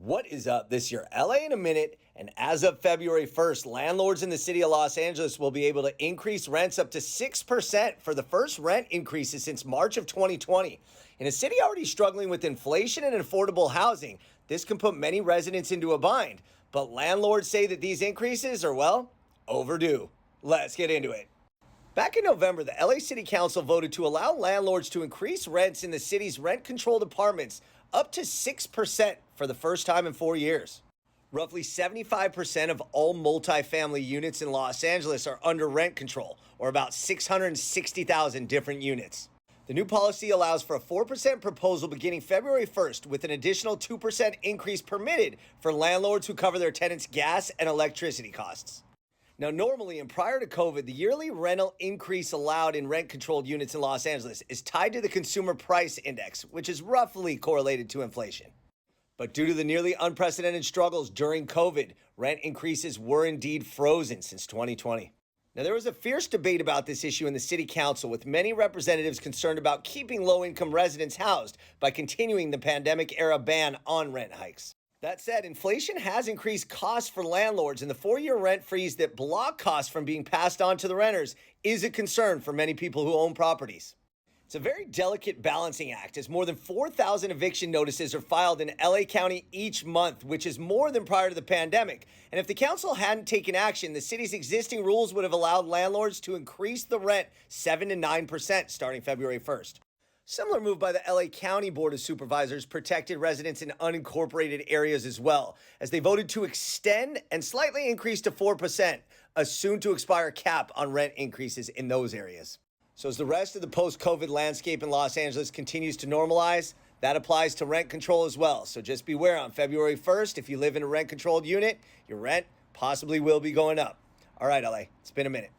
What is up? This year, LA in a minute. And as of February 1st, landlords in the city of Los Angeles will be able to increase rents up to 6% for the first rent increases since March of 2020. In a city already struggling with inflation and affordable housing, this can put many residents into a bind. But landlords say that these increases are, well, overdue. Let's get into it. Back in November, the LA City Council voted to allow landlords to increase rents in the city's rent-controlled apartments up to 6% for the first time in 4 years. Roughly 75% of all multifamily units in Los Angeles are under rent control, or about 660,000 different units. The new policy allows for a 4% proposal beginning February 1st, with an additional 2% increase permitted for landlords who cover their tenants' gas and electricity costs. Now, normally and prior to COVID, the yearly rental increase allowed in rent-controlled units in Los Angeles is tied to the Consumer Price Index, which is roughly correlated to inflation. But due to the nearly unprecedented struggles during COVID, rent increases were indeed frozen since 2020. Now, there was a fierce debate about this issue in the city council, with many representatives concerned about keeping low-income residents housed by continuing the pandemic-era ban on rent hikes. That said, inflation has increased costs for landlords, and the 4-year rent freeze that block costs from being passed on to the renters is a concern for many people who own properties. It's a very delicate balancing act, as more than 4,000 eviction notices are filed in LA County each month, which is more than prior to the pandemic. And if the council hadn't taken action, the city's existing rules would have allowed landlords to increase the rent 7 to 9% starting February 1st. Similar move by the LA County Board of Supervisors protected residents in unincorporated areas as well, as they voted to extend and slightly increase to 4%, a soon-to-expire cap on rent increases in those areas. So as the rest of the post-COVID landscape in Los Angeles continues to normalize, that applies to rent control as well. So just beware on February 1st, if you live in a rent-controlled unit, your rent possibly will be going up. All right, LA, it's been a minute.